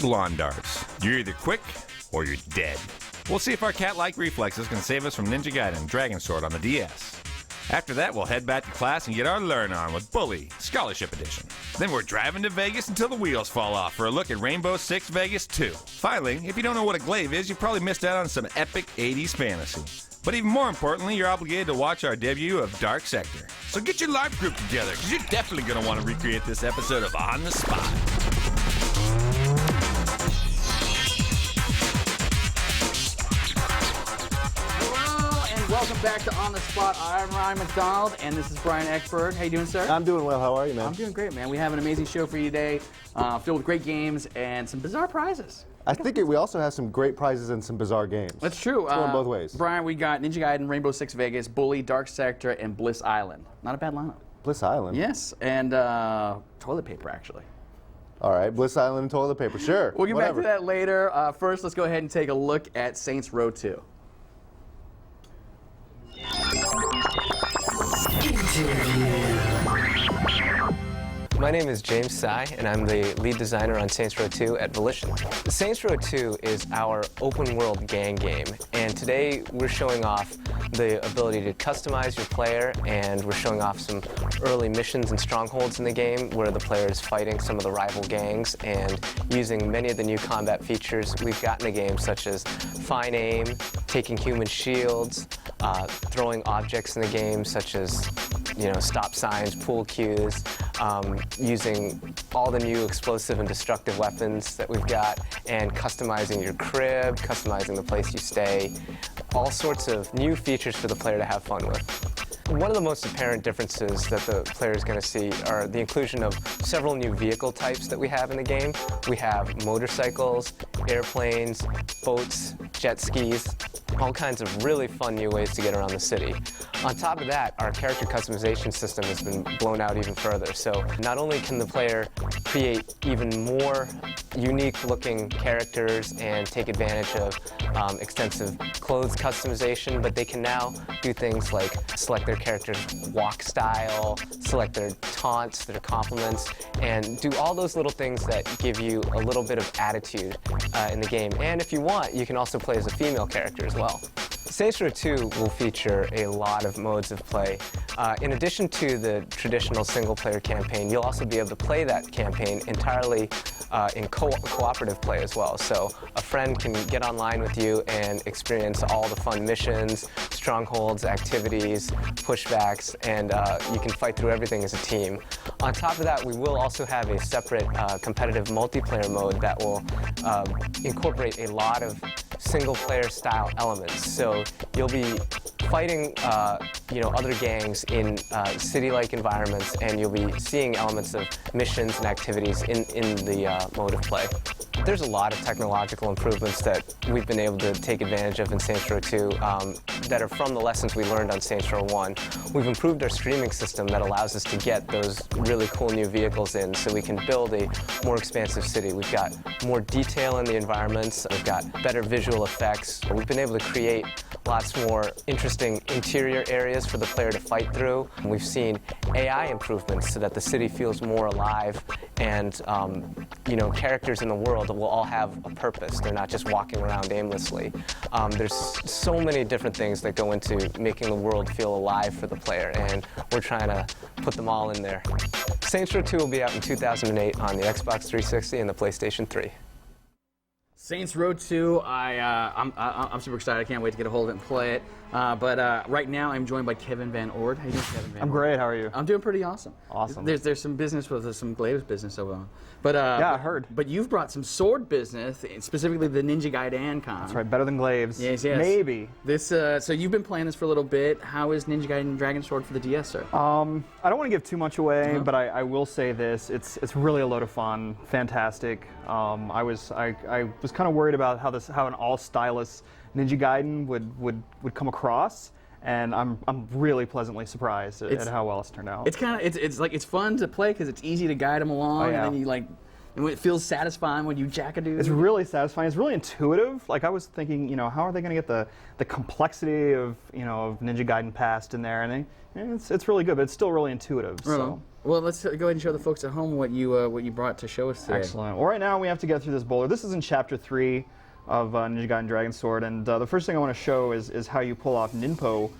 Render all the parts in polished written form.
Lawn darts. You're either quick or you're dead. We'll see if our cat-like reflexes can save us from Ninja Gaiden Dragon Sword on the DS. After that, we'll head back to class and get our learn on with Bully Scholarship Edition. Then we're driving to Vegas until the wheels fall off for a look at Rainbow Six Vegas 2. Finally, if you don't know what a glaive is, you probably missed out on some epic 80s fantasy. But even more importantly, you're obligated to watch our debut of Dark Sector. So get your live group together, because you're definitely going to want to recreate this episode of On the Spot. Welcome back to On the Spot. I'm Ryan McDonald, and this is Brian Eckberg. How you doing, sir? I'm doing well. How are you, man? I'm doing great, man. We have an amazing show for you today, filled with great games and some bizarre prizes. I think we also have some great prizes and some bizarre games. That's true. It's going both ways. Brian, we got Ninja Gaiden, Rainbow Six Vegas, Bully, Dark Sector, and Bliss Island. Not a bad lineup. Bliss Island? Yes, and toilet paper, actually. All right, Bliss Island and toilet paper, sure. We'll get back to that later. First, let's go ahead and take a look at Saints Row 2. My name is James Tsai, and I'm the lead designer on Saints Row 2 at Volition. Saints Row 2 is our open-world gang game, and today we're showing off the ability to customize your player, and we're showing off some early missions and strongholds in the game where the player is fighting some of the rival gangs and using many of the new combat features we've got in the game, such as fine aim, taking human shields, throwing objects in the game, such as stop signs, pool cues, using all the new explosive and destructive weapons that we've got, and customizing your crib, customizing the place you stay, all sorts of new features for the player to have fun with. One of the most apparent differences that the player is going to see are the inclusion of several new vehicle types that we have in the game. We have motorcycles, airplanes, boats, jet skis, all kinds of really fun new ways to get around the city. On top of that, our character customization system has been blown out even further. So not only can the player create even more unique-looking characters and take advantage of extensive clothes customization, but they can now do things like select their character's walk style, select their taunts, their compliments, and do all those little things that give you a little bit of attitude in the game. And if you want, you can also play as a female character as well. Saints Row 2 will feature a lot of modes of play. In addition to the traditional single-player campaign, you'll also be able to play that campaign entirely in cooperative play as well. So a friend can get online with you and experience all the fun missions, strongholds, activities, pushbacks, and you can fight through everything as a team. On top of that, we will also have a separate competitive multiplayer mode that will incorporate a lot of single-player style elements. So you'll be fighting other gangs in city-like environments, and you'll be seeing elements of missions and activities in the mode of play. There's a lot of technological improvements that we've been able to take advantage of in Saints Row 2 that are from the lessons we learned on Saints Row 1. We've improved our streaming system that allows us to get those really cool new vehicles in so we can build a more expansive city. We've got more detail in the environments, we've got better visual effects. We've been able to create lots more interesting interior areas for the player to fight through. We've seen AI improvements so that the city feels more alive, and characters in the world will all have a purpose. They're not just walking around aimlessly. There's so many different things that go into making the world feel alive for the player, and we're trying to put them all in there. Saints Row 2 will be out in 2008 on the Xbox 360 and the PlayStation 3. Saints Row 2, I'm super excited. I can't wait to get a hold of it and play it. But right now, I'm joined by Kevin Van Ord. How you doing, Kevin Van Ord? I'm great. How are you? I'm doing pretty awesome. Awesome. There's some business with some Glaives business over on. But yeah, I heard. But you've brought some sword business, specifically the Ninja Gaiden con. That's right. Better than Glaives. Yes. Maybe. This. So you've been playing this for a little bit. How is Ninja Gaiden Dragon Sword for the DS, sir? I don't want to give too much away, but I will say this: it's really a load of fun. Fantastic. I was kind of worried about how an all-stylus Ninja Gaiden would come across, and I'm really pleasantly surprised at how well it's turned out. It's fun to play because it's easy to guide them along, and then it feels satisfying when you jack a dude. It's really satisfying. It's really intuitive. Like I was thinking, how are they going to get the complexity of of Ninja Gaiden past in there? And it's really good, but it's still really intuitive. So. Well, let's go ahead and show the folks at home what you brought to show us today. Excellent. Well, right now we have to get through this boulder. This is in Chapter 3 of Ninja Gaiden Dragon Sword, and the first thing I want to show is how you pull off Ninpo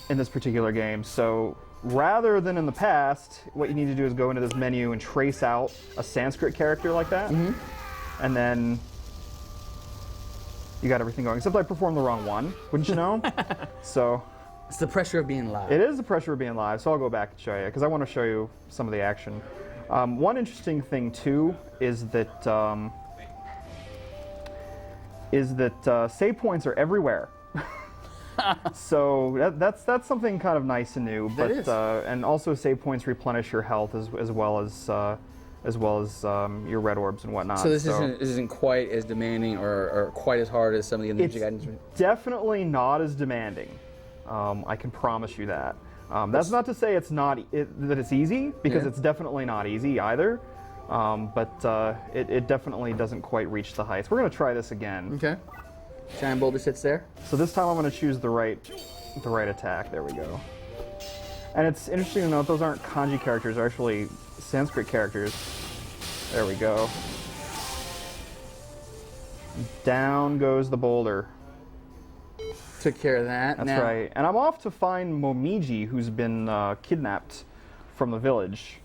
in this particular game. So rather than in the past, what you need to do is go into this menu and trace out a Sanskrit character like that, and then you got everything going. Except I performed the wrong one, wouldn't you know? So It's the pressure of being live. it is the pressure of being live, so I'll go back and show you, because I want to show you some of the action. One interesting thing, too, is that save points are everywhere. So that's something kind of nice and new. But and also save points replenish your health as well as your red orbs and whatnot. So this isn't quite as demanding or quite as hard as some of the Ninja Gaiden. Definitely not as demanding. I can promise you that. That's not to say it's that it's easy, because it's definitely not easy either. But it definitely doesn't quite reach the heights. We're going to try this again. Okay. Giant boulder sits there. So this time I'm going to choose the right attack. There we go. And it's interesting to note those aren't kanji characters, they're actually Sanskrit characters. There we go. Down goes the boulder. Took care of that. That's right. And I'm off to find Momiji, who's been kidnapped from the village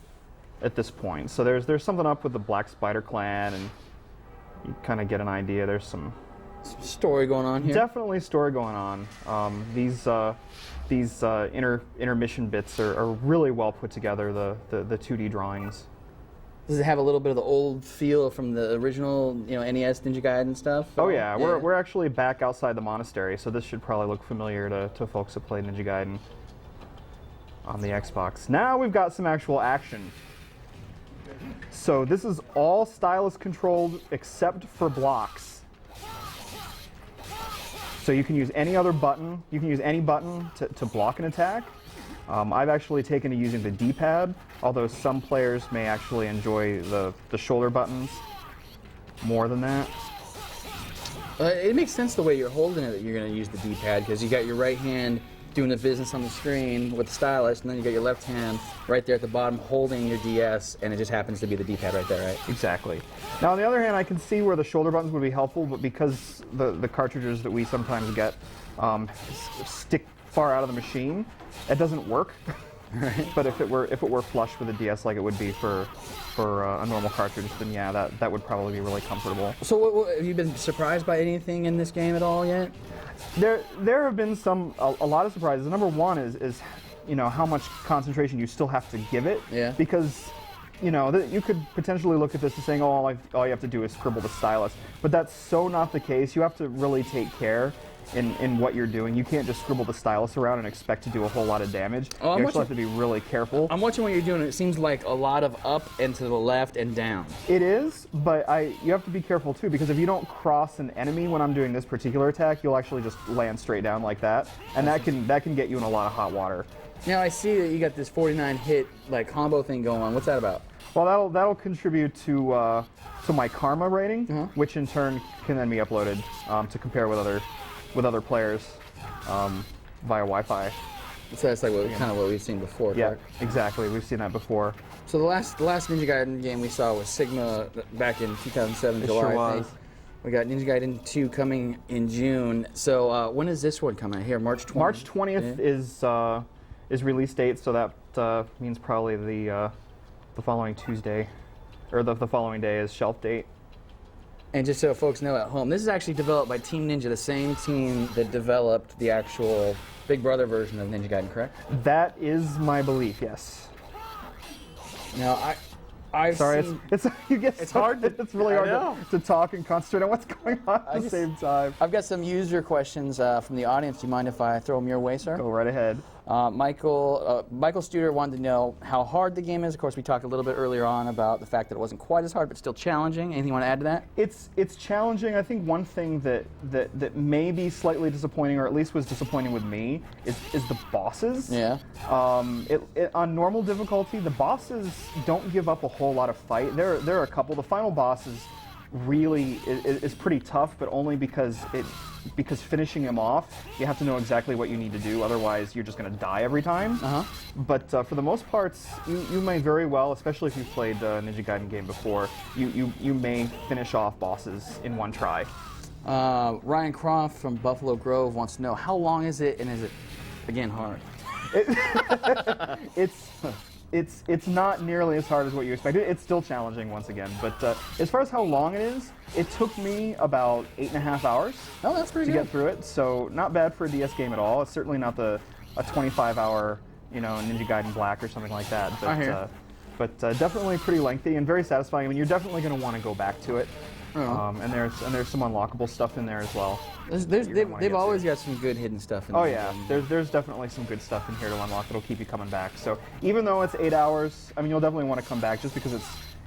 at this point. So there's something up with the Black Spider Clan, and you kind of get an idea. There's some story going on here. Definitely story going on. These intermission bits are really well put together. The 2D drawings. Does it have a little bit of the old feel from the original, NES Ninja Gaiden stuff? Oh yeah, we're actually back outside the monastery, so this should probably look familiar to folks that play Ninja Gaiden on the Xbox. Now we've got some actual action. So this is all stylus controlled except for blocks. So you can use any other button. You can use any button to block an attack. I've actually taken to using the D-pad, although some players may actually enjoy the shoulder buttons more than that. It makes sense the way you're holding it that you're going to use the D-pad, because you got your right hand doing the business on the screen with the stylus, and then you got your left hand right there at the bottom holding your DS, and it just happens to be the D-pad right there, right? Exactly. Now, on the other hand, I can see where the shoulder buttons would be helpful, but because the cartridges that we sometimes get stick far out of the machine, it doesn't work. Right. But if it were flush with a DS like it would be for a normal cartridge, then yeah, that would probably be really comfortable. So have you been surprised by anything in this game at all yet? There have been a lot of surprises. Number one is how much concentration you still have to give it. Yeah. Because you could potentially look at this as saying, oh, all you have to do is scribble the stylus, but that's so not the case. You have to really take care in what you're doing. You can't just scribble the stylus around and expect to do a whole lot of damage. You actually have to be really careful. I'm watching what you're doing, and it seems like a lot of up and to the left and down. It is, but you have to be careful too, because if you don't cross an enemy when I'm doing this particular attack, you'll actually just land straight down like that, and that can get you in a lot of hot water. Now I see that you got this 49 hit combo thing going on. What's that about? Well, that'll contribute to my karma rating, which in turn can then be uploaded to compare with other players via Wi-Fi. So that's like kind of what we've seen before. Yeah, correct? exactly. We've seen that before. So the last Ninja Gaiden game we saw was Sigma back in 2007, July. Sure I think. We got Ninja Gaiden 2 coming in June. So when is this one coming out here? March 20th? March 20th is release date, so that means probably the following Tuesday, or the following day is shelf date. And just so folks know at home, this is actually developed by Team Ninja, the same team that developed the actual Big Brother version of Ninja Gaiden, correct? That is my belief, yes. Now, it's hard. It's really hard to talk and concentrate on what's going on at the same time. I've got some user questions from the audience. Do you mind if I throw them your way, sir? Go right ahead. Michael Studer wanted to know how hard the game is. Of course, we talked a little bit earlier on about the fact that it wasn't quite as hard, but still challenging. Anything you want to add to that? It's challenging. I think one thing that may be slightly disappointing, or at least was disappointing with me, is the bosses. Yeah. On normal difficulty, the bosses don't give up a whole lot of fight. There are a couple. The final boss is really is pretty tough, but only because because finishing him off, you have to know exactly what you need to do. Otherwise, you're just going to die every time. But for the most parts, you may very well, especially if you've played the Ninja Gaiden game before, you may finish off bosses in one try. Ryan Croft from Buffalo Grove wants to know, how long is it, and is it, again, hard? It's not nearly as hard as what you expected. It's still challenging once again, but as far as how long it is, it took me about 8.5 hours. Oh, that's pretty to good. get through it. So not bad for a DS game at all. It's certainly not a 25-hour, Ninja Gaiden Black or something like that. But definitely pretty lengthy and very satisfying. I mean, you're definitely going to want to go back to it. And there's some unlockable stuff in there as well. They've always got some good hidden stuff in there. Oh yeah, there's definitely some good stuff in here to unlock that'll keep you coming back. So even though it's 8 hours, I mean, you'll definitely want to come back just because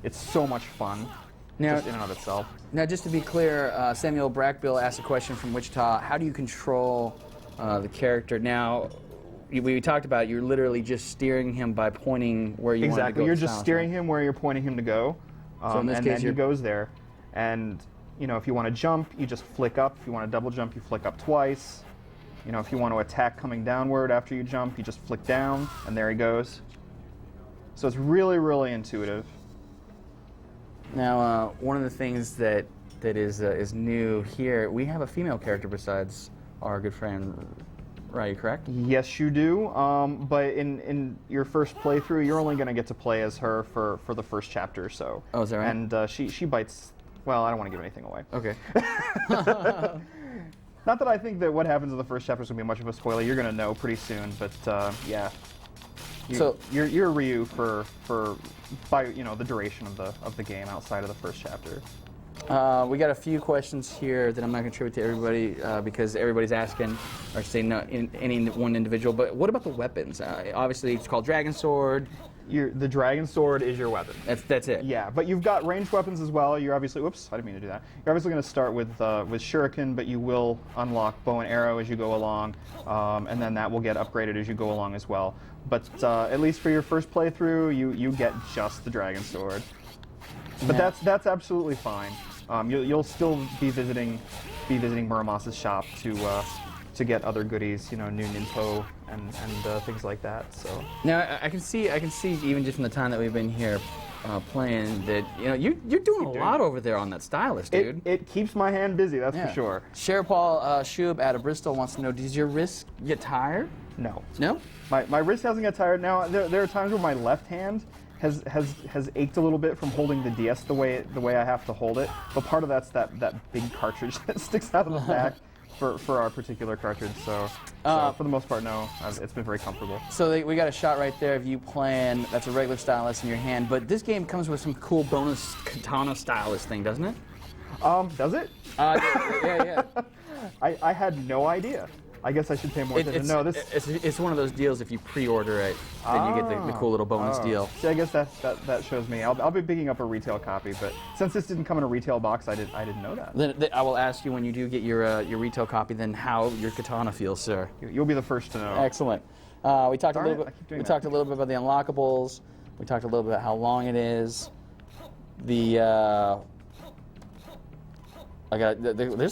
it's so much fun. Now, just in and of itself. Now, just to be clear, Samuel Brackbill asked a question from Wichita. How do you control the character? Now, we talked about it, you're literally just steering him by pointing where you want to go. Exactly, you're just steering him where you're pointing him to go, so in this case, then he goes there. And if you want to jump, you just flick up. If you want to double jump, you flick up twice. If you want to attack coming downward after you jump, you just flick down, and there he goes. So it's really, really intuitive. Now, one of the things that is new here, we have a female character besides our good friend Ryu, correct? Yes, you do. But in your first playthrough, you're only going to get to play as her for the first chapter or so. Oh, is that right? And she bites. Well, I don't want to give anything away. Okay. Not that I think that what happens in the first chapter is going to be much of a spoiler. You're going to know pretty soon, but yeah. You're Ryu by the duration of the game outside of the first chapter. We got a few questions here that I'm not going to contribute to everybody because everybody's asking, or saying no, any one individual. But what about the weapons? Obviously, it's called Dragon Sword. The Dragon Sword is your weapon. That's it. Yeah, but you've got ranged weapons as well. You're obviously, whoops, I didn't mean to do that. You're obviously going to start with Shuriken, but you will unlock bow and arrow as you go along, and then that will get upgraded as you go along as well. But at least for your first playthrough, you get just the Dragon Sword. But that's absolutely fine. You'll still be visiting Muramas's shop to get other goodies, new Ninpo and things like that. So now I can see even just from the time that we've been here playing that you're doing a lot over there on that stylus, dude. It keeps my hand busy, that's for sure. Sherpaul Shub out of Bristol wants to know: does your wrist get tired? No. No. My wrist hasn't got tired. Now there are times where my left hand has ached a little bit from holding the DS the way I have to hold it. But part of that's that big cartridge that sticks out of the back. For our particular cartridge, so for the most part, no, it's been very comfortable. So we got a shot right there of you playing. That's a regular stylus in your hand, but this game comes with some cool bonus katana stylus thing, doesn't it? Does it? Yeah. I had no idea. I guess I should pay more attention. No, it's one of those deals. If you pre-order it, then you get the cool little bonus deal. See, I guess that shows me. I'll be picking up a retail copy, but since this didn't come in a retail box, I didn't know that. Then I will ask you when you do get your retail copy, then how your katana feels, sir. You'll be the first to know. Excellent. We talked a little bit about the unlockables. We talked a little bit about how long it is. There's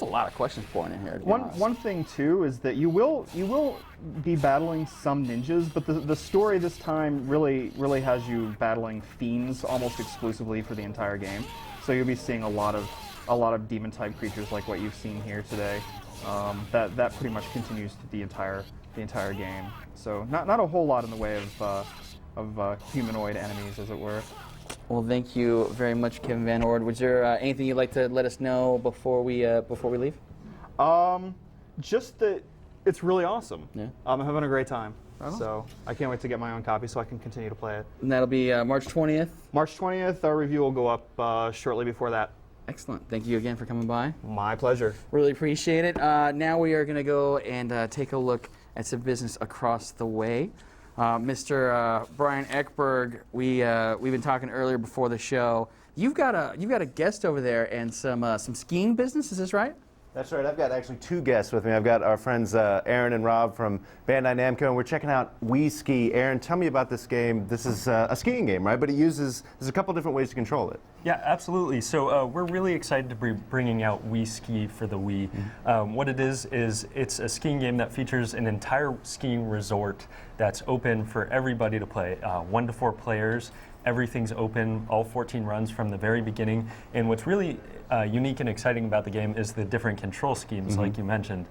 a lot of questions pouring in here. One thing too is that you will be battling some ninjas, but the story this time really has you battling fiends almost exclusively for the entire game. So you'll be seeing a lot of demon type creatures like what you've seen here today. That pretty much continues to the entire game. So not a whole lot in the way of humanoid enemies, as it were. Well, thank you very much, Kevin Van Ord. Was there anything you'd like to let us know before we leave? Just that it's really awesome. Yeah. I'm having a great time. So I can't wait to get my own copy so I can continue to play it. And that'll be March 20th? March 20th. Our review will go up shortly before that. Excellent. Thank you again for coming by. My pleasure. Really appreciate it. Now we are going to go and take a look at some business across the way. Mr. Brian Eckberg, we've been talking earlier before the show. You've got a guest over there and some skiing business. Is this right? That's right. I've got actually two guests with me. I've got our friends Aaron and Rob from Bandai Namco, and we're checking out Wii Ski. Aaron, tell me about this game. This is a skiing game, right? But there's a couple different ways to control it. Yeah, absolutely. So we're really excited to be bringing out Wii Ski for the Wii. What it is it's a skiing game that features an entire skiing resort that's open for everybody to play, 1 to 4 players. Everything's open, all 14 runs from the very beginning. And what's really unique and exciting about the game is the different control schemes, like you mentioned.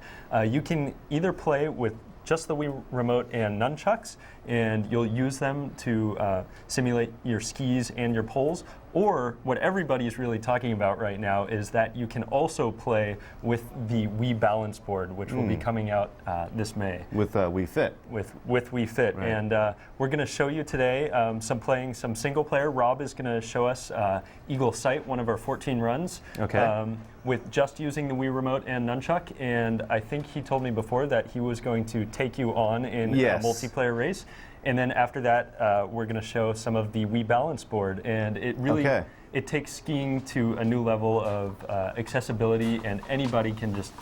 You can either play with just the Wii Remote and nunchucks, and you'll use them to simulate your skis and your poles. Or what everybody's really talking about right now is that you can also play with the Wii Balance Board, which will be coming out this May. With Wii Fit. With Wii Fit. Right. And we're going to show you today playing some single player. Rob is going to show us Eagle Sight, one of our 14 runs. Okay. With just using the Wii Remote and nunchuck. And I think he told me before that he was going to take you on in a multiplayer race. And then after that, we're going to show some of the Wii Balance Board, and it really it takes skiing to a new level of accessibility, and anybody can just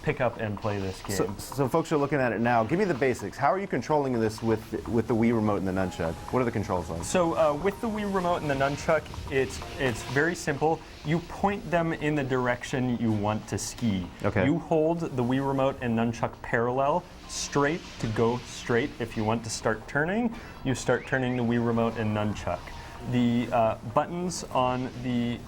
pick up and play this game. So folks are looking at it now. Give me the basics. How are you controlling this with the Wii Remote and the nunchuck? What are the controls like? So with the Wii Remote and the nunchuck, it's very simple. You point them in the direction you want to ski. Okay. You hold the Wii Remote and nunchuck parallel, straight to go straight. If you want to start turning, you start turning the Wii Remote and nunchuck. The buttons on the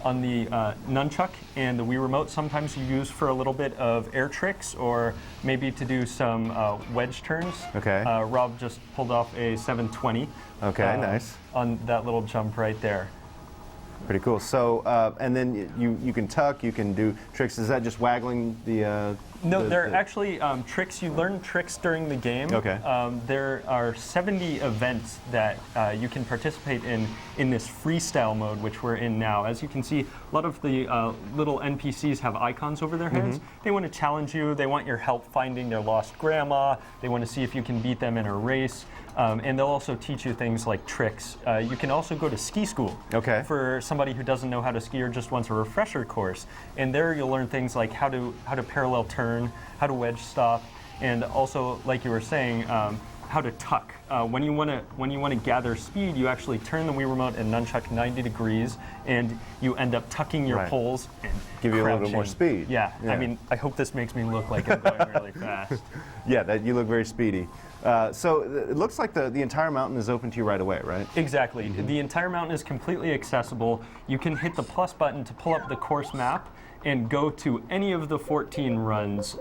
nunchuck and the Wii Remote sometimes you use for a little bit of air tricks or maybe to do some wedge turns. Okay. Rob just pulled off a 720. Okay, nice. On that little jump right there. Pretty cool. So, and then you can tuck, you can do tricks. Is that just waggling the... No, they're actually tricks. You learn tricks during the game. Okay. There are 70 events that you can participate in this freestyle mode, which we're in now. As you can see, a lot of the little NPCs have icons over their heads. They want to challenge you. They want your help finding their lost grandma. They want to see if you can beat them in a race. And they'll also teach you things like tricks. You can also go to ski school for somebody who doesn't know how to ski or just wants a refresher course. And there you'll learn things like how to parallel turn, how to wedge stop, and also, like you were saying, how to tuck. When you want to gather speed, you actually turn the Wii Remote and nunchuck 90 degrees, and you end up tucking your poles and give you a little bit more crouching. speed. Yeah. I mean, I hope this makes me look like I'm going really fast. Yeah, you look very speedy. So it looks like the entire mountain is open to you right away, right? Exactly. The entire mountain is completely accessible. You can hit the plus button to pull up the course map and go to any of the 14 runs.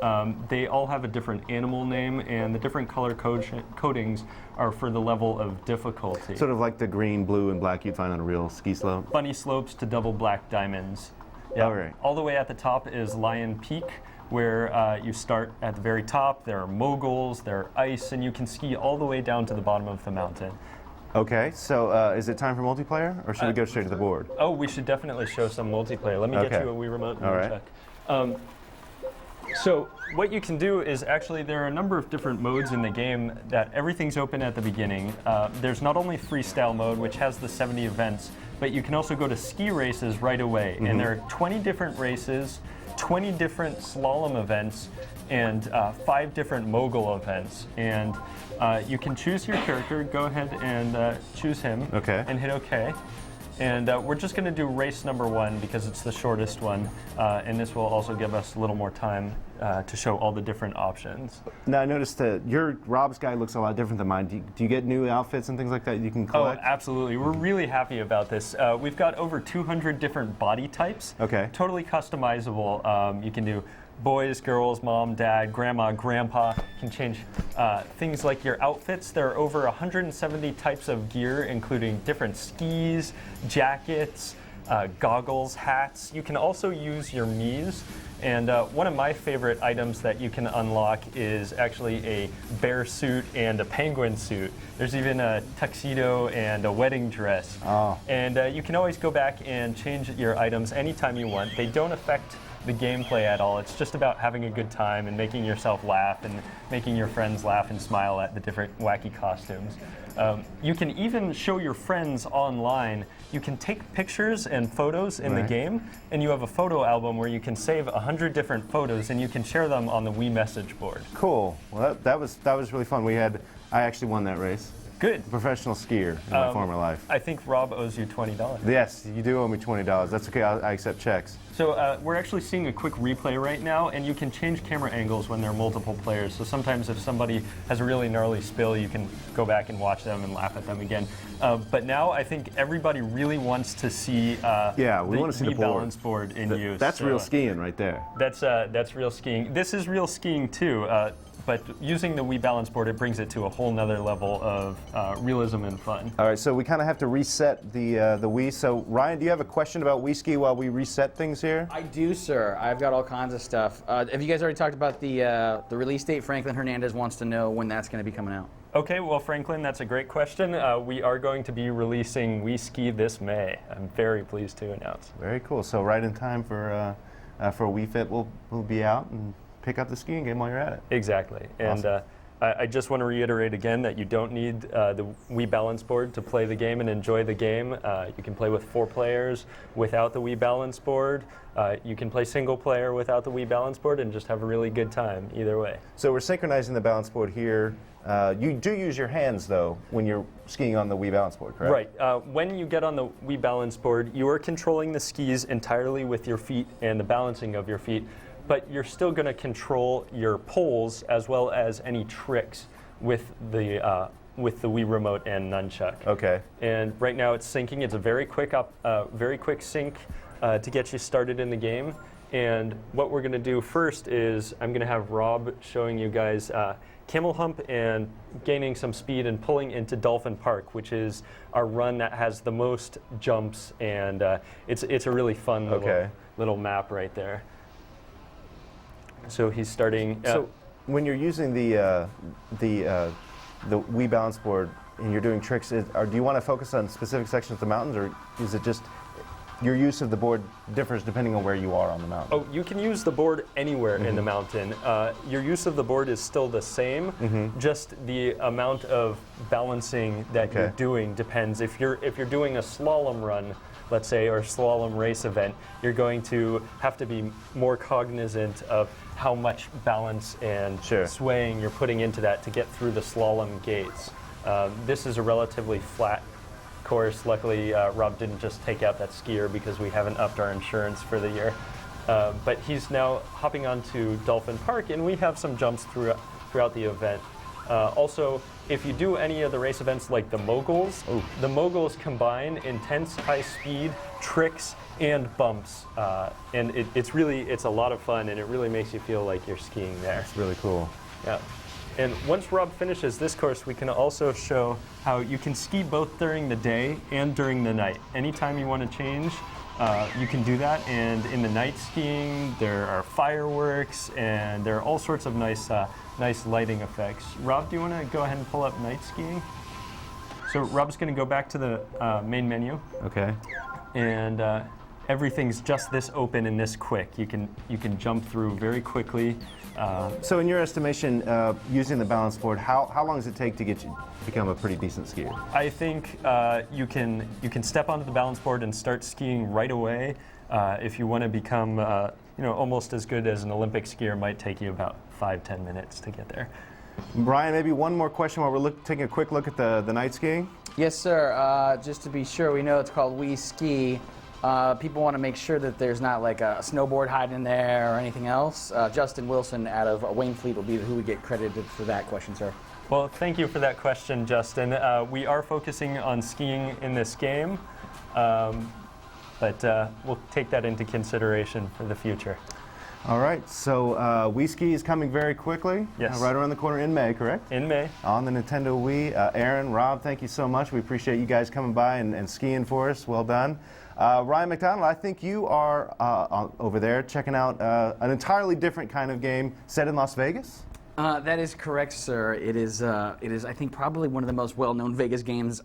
They all have a different animal name, and the different color codings are for the level of difficulty. Sort of like the green, blue, and black you'd find on a real ski slope. Bunny slopes to double black diamonds. Yeah. All right. All the way at the top is Lion Peak, where you start at the very top. There are moguls, there are ice, and you can ski all the way down to the bottom of the mountain. Okay, so is it time for multiplayer, or should we go straight to the board? Oh, we should definitely show some multiplayer. Let me get you a Wii Remote and check. So what you can do is actually there are a number of different modes in the game that everything's open at the beginning. There's not only freestyle mode, which has the 70 events, but you can also go to ski races right away. And there are 20 different races, 20 different slalom events, and 5 different mogul events. And you can choose your character. Go ahead and choose him. Okay. And hit OK. And we're just going to do race number 1 because it's the shortest one. And this will also give us a little more time to show all the different options. Now I noticed that Rob's guy looks a lot different than mine. Do you get new outfits and things like that you can collect? Oh, absolutely. We're really happy about this. We've got over 200 different body types. Okay. Totally customizable. You can do boys, girls, mom, dad, grandma, grandpa. You can change things like your outfits. There are over 170 types of gear, including different skis, jackets, goggles, hats. You can also use your Miis. And one of my favorite items that you can unlock is actually a bear suit and a penguin suit. There's even a tuxedo and a wedding dress. Oh. And you can always go back and change your items anytime you want. They don't affect the gameplay at all. It's just about having a good time and making yourself laugh and making your friends laugh and smile at the different wacky costumes. You can even show your friends online. You can take pictures and photos in the game, and you have a photo album where you can save 100 100 different photos, and you can share them on the Wii message board. Cool. Well, that was really fun. I actually won that race. Good. Professional skier in my former life. I think Rob owes you $20. Yes, you do owe me $20. That's okay. I accept checks. So we're actually seeing a quick replay right now, and you can change camera angles when there are multiple players. So sometimes if somebody has a really gnarly spill, you can go back and watch them and laugh at them again. But now I think everybody really wants to see we want to see the board. balance board in use. That's real skiing right there. That's real skiing. This is real skiing too. But using the Wii balance board, it brings it to a whole nother level of realism and fun. All right, so we kind of have to reset the Wii. So Ryan, do you have a question about Wii Ski while we reset things here? I do, sir. I've got all kinds of stuff. Have you guys already talked about the release date? Franklin Hernandez wants to know when that's going to be coming out. Okay, well, Franklin, that's a great question. We are going to be releasing Wii Ski this May. I'm very pleased to announce. Very cool. So right in time for Wii Fit, we'll be out and pick up the skiing game while you're at it. Exactly. And Awesome. I just want to reiterate again that you don't need the Wii balance board to play the game and enjoy the game. You can play with 4 players without the Wii balance board. You can play single player without the Wii balance board and just have a really good time either way. So we're synchronizing the balance board here. You do use your hands, though, when you're skiing on the Wii balance board, correct? Right. When you get on the Wii balance board, you are controlling the skis entirely with your feet and the balancing of your feet. But you're still going to control your poles as well as any tricks with the Wii remote and nunchuck. Okay. And right now it's syncing. It's a very quick sync to get you started in the game. And what we're going to do first is I'm going to have Rob showing you guys camel hump and gaining some speed and pulling into Dolphin Park, which is our run that has the most jumps, and it's a really fun little map right there. So he's starting. So when you're using the Wii balance board and you're doing tricks, do you want to focus on specific sections of the mountains, or is it just your use of the board differs depending on where you are on the mountain? Oh, you can use the board anywhere in the mountain. Your use of the board is still the same. Just the amount of balancing that you're doing depends. If you're doing a slalom run, let's say, or slalom race event, you're going to have to be more cognizant of how much balance and swaying you're putting into that to get through the slalom gates. This is a relatively flat course. Luckily, Rob didn't just take out that skier because we haven't upped our insurance for the year. But he's now hopping onto Dolphin Park, and we have some jumps throughout the event. Also, if you do any of the race events like the moguls combine intense high speed, tricks, and bumps. And it's a lot of fun, and it really makes you feel like you're skiing there. It's really cool. Yeah. And once Rob finishes this course, we can also show how you can ski both during the day and during the night. Anytime you want to change, you can do that. And in the night skiing, there are fireworks, and there are all sorts of nice lighting effects. Rob, do you want to go ahead and pull up night skiing? So Rob's going to go back to the main menu. Okay. And everything's just this open and this quick. You can jump through very quickly. So in your estimation, using the balance board, how long does it take to become a pretty decent skier? I think you can step onto the balance board and start skiing right away. If you want to become almost as good as an Olympic skier, it might take you about 5-10 minutes to get there. Brian, maybe one more question while we're taking a quick look at the night skiing. Yes, sir. Just to be sure, we know it's called Wii Ski. People want to make sure that there's not like a snowboard hiding in there or anything else. Justin Wilson out of Wayne Fleet will be who we get credited for that question, sir. Well, thank you for that question, Justin. We are focusing on skiing in this game, but we'll take that into consideration for the future. All right, so Wii Ski is coming very quickly. Yes. Right around the corner in May, correct? In May. On the Nintendo Wii. Aaron, Rob, thank you so much. We appreciate you guys coming by and skiing for us. Well done. Ryan McDonald, I think you are over there checking out an entirely different kind of game set in Las Vegas? That is correct, sir. It is, I think, probably one of the most well-known Vegas games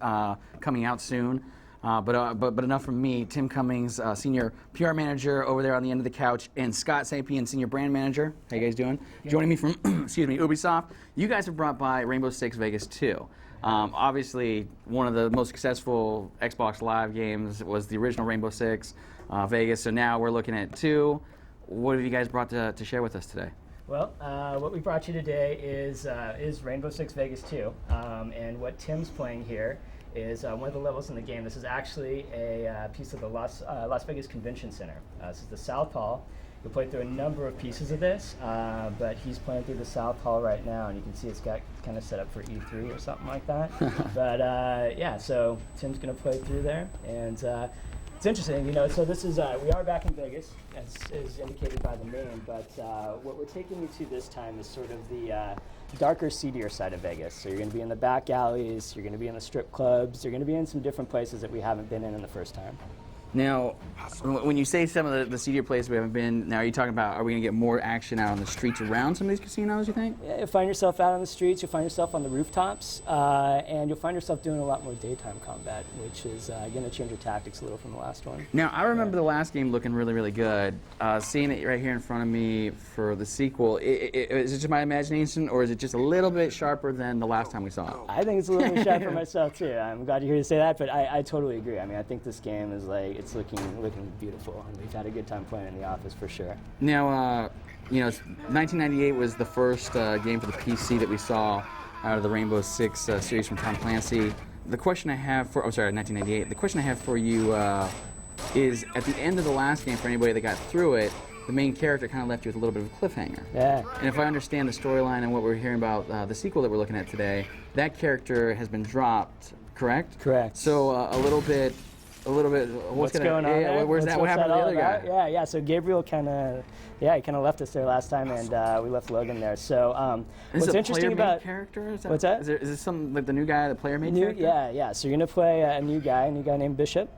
coming out soon. But enough from me. Tim Cummings, Senior PR Manager over there on the end of the couch, and Scott Sapien, Senior Brand Manager. How you guys doing? Joining me from, Ubisoft. You guys have brought by Rainbow Six Vegas 2. Obviously, one of the most successful Xbox Live games was the original Rainbow Six Vegas, so now we're looking at 2. what have you guys brought to share with us today? Well, what we brought you today is Rainbow Six Vegas 2, and what Tim's playing here is one of the levels in the game. This is actually a piece of the Las Vegas Convention Center. This is the South Hall. You'll play through a number of pieces of this, but he's playing through the South Hall right now, and you can see it's got kind of set up for E3 or something like that. But yeah, so Tim's going to play through there, and it's interesting, you know, so this is, we are back in Vegas, as is indicated by the name, but what we're taking you to this time is sort of the darker, seedier side of Vegas. So you're going to be in the back alleys, you're going to be in the strip clubs, you're going to be in some different places that we haven't been in the first time. Now, when you say some of the seedier places we haven't been, now are you talking about, are we going to get more action out on the streets around some of these casinos, you think? Yeah, you'll find yourself out on the streets, you'll find yourself on the rooftops, and you'll find yourself doing a lot more daytime combat, which is going to change your tactics a little from the last one. Now, I remember the last game looking really, really good. Seeing it right here in front of me for the sequel, is it just my imagination, or is it just a little bit sharper than the last time we saw it? I think it's a little bit sharper myself, too. I'm glad to hear you say that, but I totally agree. I mean, I think this game is like, it's looking beautiful, and we've had a good time playing in the office for sure. Now, you know, 1998 was the first game for the PC that we saw out of the Rainbow Six series from Tom Clancy. The question I have for, 1998. The question I have for you is, at the end of the last game, for anybody that got through it, the main character kind of left you with a little bit of a cliffhanger. Yeah. And if I understand the storyline and what we're hearing about the sequel that we're looking at today, that character has been dropped, correct? Correct. So a little bit. What's going on there? Where's that? What happened to the other guy? Yeah. So Gabriel kind of left us there last time, and we left Logan there. So what's interesting about character? What's that? Is this some like the new guy, the player-made character? Yeah. So you're gonna play a new guy named Bishop,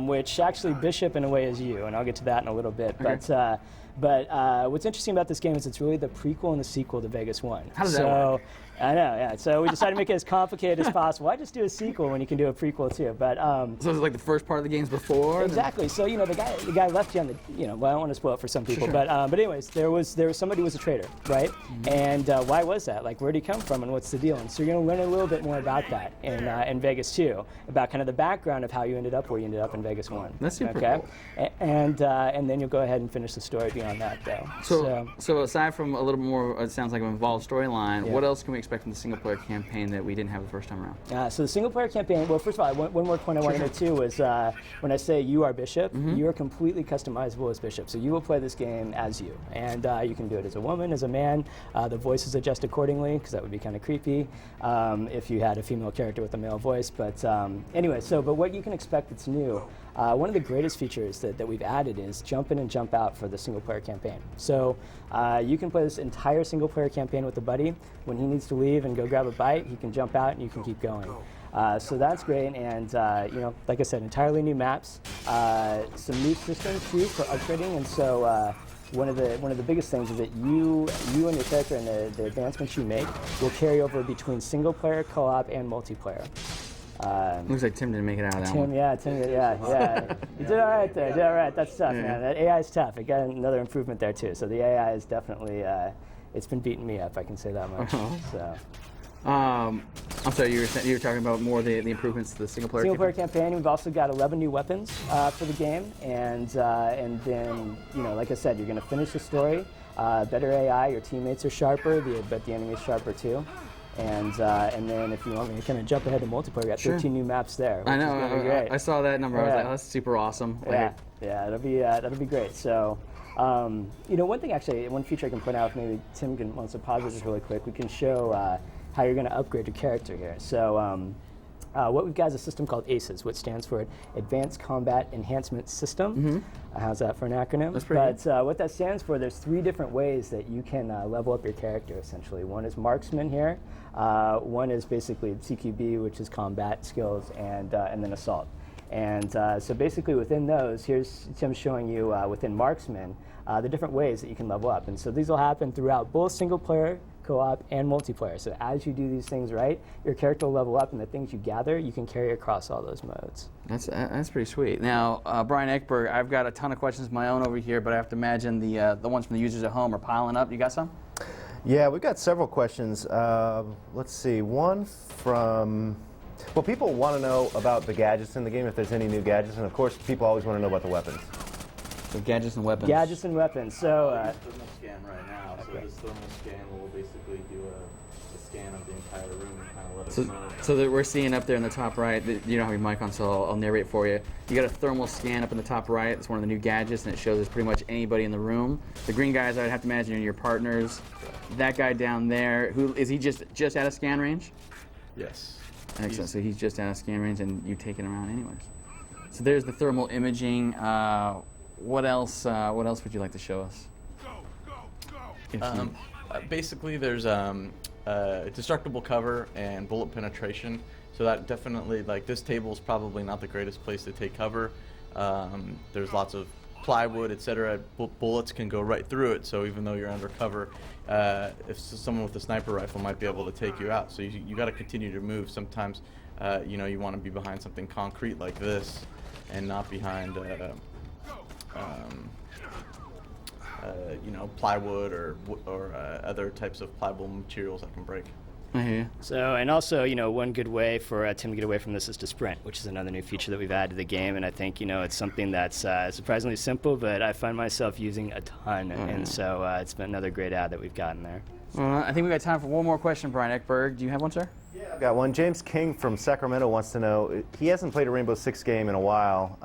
which actually Bishop in a way is you, and I'll get to that in a little bit. Okay. But what's interesting about this game is it's really the prequel and the sequel to Vegas 1. How does that work? I know, yeah. So we decided to make it as complicated as possible. Why just do a sequel when you can do a prequel too? But so it's like the first part of the games before. Exactly. So you know the guy left you on the, you know, well, I don't want to spoil it for some people, Sure. but anyways, there was somebody who was a traitor, right? And why was that? Like, where did he come from, and what's the deal? And so you're going to learn a little bit more about that in Vegas 2, about kind of the background of how you ended up where you ended up in Vegas 1. That's super cool. And then you'll go ahead and finish the story beyond that, though. So aside from a little more, it sounds like an involved storyline, what else can we expect from the single-player campaign that we didn't have the first time around? So the single-player campaign, well, first of all, one more point I want to make too is when I say you are Bishop, you are completely customizable as Bishop. So you will play this game as you, and you can do it as a woman, as a man. The voices adjust accordingly, because that would be kind of creepy if you had a female character with a male voice. But anyway, but what you can expect that's new, one of the greatest features that we've added is jump in and jump out for the single-player campaign. So you can play this entire single-player campaign with a buddy. When he needs to leave and go grab a bite, he can jump out and you can keep going. So that's great, and you know, like I said, entirely new maps, some new systems too for upgrading, and so one of the biggest things is that you and your character and the advancements you make will carry over between single-player, co-op, and multiplayer. Looks like Tim didn't make it out of that one. Tim, yeah. You did all right there. You did all right. That's tough, man. That AI is tough. It got another improvement there too. So the AI is definitely, it's been beating me up. I can say that much. So. I'm sorry, you were talking about more the improvements to the single-player campaign. We've also got 11 new weapons for the game, and then, you know, like I said, you're going to finish the story. Better AI. Your teammates are sharper, but the enemy's sharper too. And then if you want me to kind of jump ahead to multiplayer, we got 13 new maps there. I know. I saw that number. I was like, oh, that's super awesome. Yeah, that'll be great. So, you know, one feature I can point out, if maybe Tim wants to pause this really quick, we can show how you're going to upgrade your character here. So, what we've got is a system called ACES, which stands for Advanced Combat Enhancement System. How's that for an acronym? That's pretty good. What that stands for, there's 3 different ways that you can level up your character, essentially. One is marksman here. One is basically CQB, which is combat skills, and then assault. And so basically within those, here's Tim showing you within marksman the different ways that you can level up. And so these will happen throughout both single player, co-op, and multiplayer. So as you do these things right, your character will level up, and the things you gather, you can carry across all those modes. That's pretty sweet. Now, Brian Eckberg, I've got a ton of questions of my own over here, but I have to imagine the ones from the users at home are piling up. You got some? Yeah, we've got several questions. Let's see, one from, well, people want to know about the gadgets in the game, if there's any new gadgets, and of course, people always want to know about the weapons. So gadgets and weapons. Gadgets and weapons. So. Thermal scan right now. So this thermal scan will basically do a scan of the entire room and kind of let us know. So that we're seeing up there in the top right, you don't have your mic on, so I'll narrate for you. You got a thermal scan up in the top right. It's one of the new gadgets, and it shows us pretty much anybody in the room. The green guys, I'd have to imagine, are your partners. That guy down there, who is he? Just out of scan range? Yes. Excellent. So he's just out of scan range, and you take it around anyways. So there's the thermal imaging. What else? What else would you like to show us? Basically, there's destructible cover and bullet penetration. So that definitely, like, this table is probably not the greatest place to take cover. There's lots of plywood, etc. Bullets can go right through it. So even though you're undercover, if someone with a sniper rifle might be able to take you out. So you got to continue to move. Sometimes, you want to be behind something concrete like this, and not behind. Plywood or other types of pliable materials that can break. I hear you. So, and also, one good way for Tim to get away from this is to sprint, which is another new feature that we've added to the game. And I think, it's something that's surprisingly simple, but I find myself using a ton. And so it's been another great add that we've gotten there. I think we got time for one more question, Brian Eckberg. Do you have one, sir? Yeah, I've got one. James King from Sacramento wants to know, he hasn't played a Rainbow Six game in a while.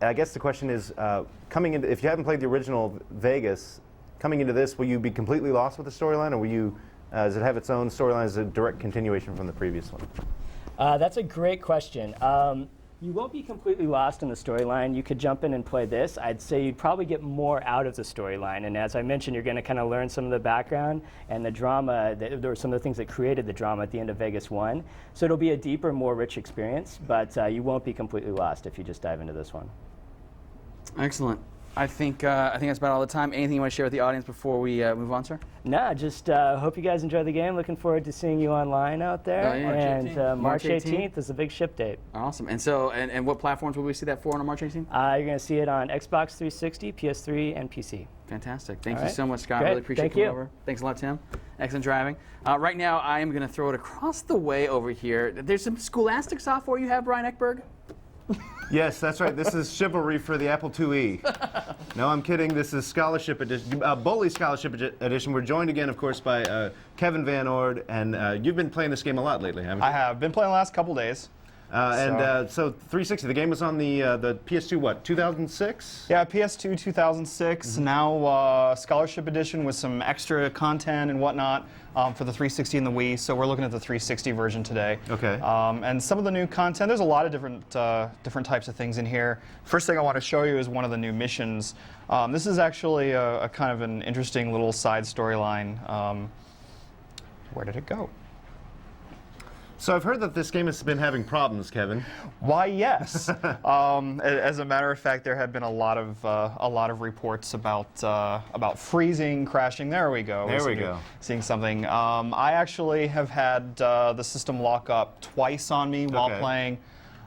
I guess the question is, if you haven't played the original Vegas, coming into this, will you be completely lost with the storyline, or will you, does it have its own storyline as a direct continuation from the previous one? That's a great question. You won't be completely lost in the storyline. You could jump in and play this. I'd say you'd probably get more out of the storyline. And as I mentioned, you're going to kind of learn some of the background and the drama. There were some of the things that created the drama at the end of Vegas 1. So it'll be a deeper, more rich experience. But you won't be completely lost if you just dive into this one. Excellent. I think that's about all the time. Anything you want to share with the audience before we move on, sir? Nah, just hope you guys enjoy the game. Looking forward to seeing you online out there. Oh, yeah. And March 18th is the big ship date. Awesome. And so, and what platforms will we see that for on March 18th? You're going to see it on Xbox 360, PS3, and PC. Fantastic. Thank you right. so much, Scott. Great. Really appreciate Thank coming you. over. Thanks a lot, Tim. Excellent driving. Right now, I am going to throw it across the way over here. There's some Scholastic software you have, Brian Eckberg? Yes, that's right. This is Chivalry for the Apple IIe. No, I'm kidding. This is Scholarship Edition, Bully Scholarship Edition. We're joined again, of course, by Kevin Van Ord, and you've been playing this game a lot lately, haven't you? I have been playing the last couple days. So 360, the game was on the PS2, what, 2006? Yeah, PS2 2006. Now Scholarship Edition with some extra content and whatnot for the 360 and the Wii. So we're looking at the 360 version today. Okay. And some of the new content. There's a lot of different types of things in here. First thing I want to show you is one of the new missions. This is actually a kind of an interesting little side storyline. Where did it go? So I've heard that this game has been having problems, Kevin. Why, yes. As a matter of fact, there have been a lot of reports about freezing, crashing. There we go. There we go. Seeing something. I actually have had the system lock up twice on me while playing.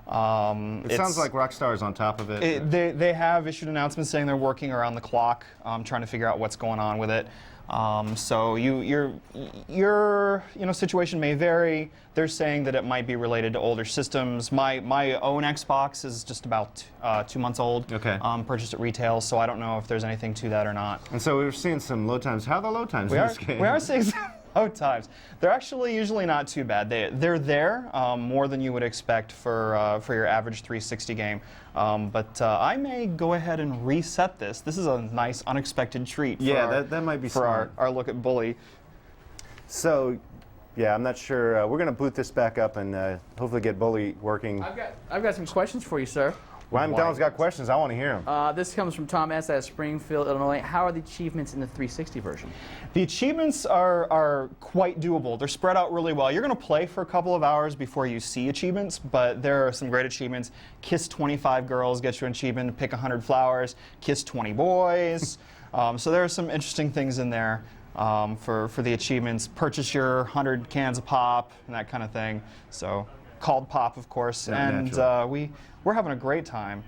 It sounds like Rockstar is on top of it. They have issued announcements saying they're working around the clock, trying to figure out what's going on with it. So your situation may vary. They're saying that it might be related to older systems. My own Xbox is just about 2 months old. Okay. Purchased at retail, so I don't know if there's anything to that or not. And so we're seeing some load times. How are the load times in this game? We are seeing some load times. They're actually usually not too bad. They're there more than you would expect for your average 360 game. But I may go ahead and reset this. This is a nice unexpected treat. That might be for our look at Bully. So, yeah, I'm not sure. We're going to boot this back up and hopefully get Bully working. I've got some questions for you, sir. Ryan McDonald's got questions. I want to hear them. This comes from Tom S. out of Springfield, Illinois. How are the achievements in the 360 version? The achievements are quite doable. They're spread out really well. You're going to play for a couple of hours before you see achievements, but there are some great achievements. Kiss 25 girls, get you an achievement. Pick 100 flowers, kiss 20 boys. So there are some interesting things in there for the achievements. Purchase your 100 cans of pop and that kind of thing. So called pop, of course. Yeah, and we're having a great time.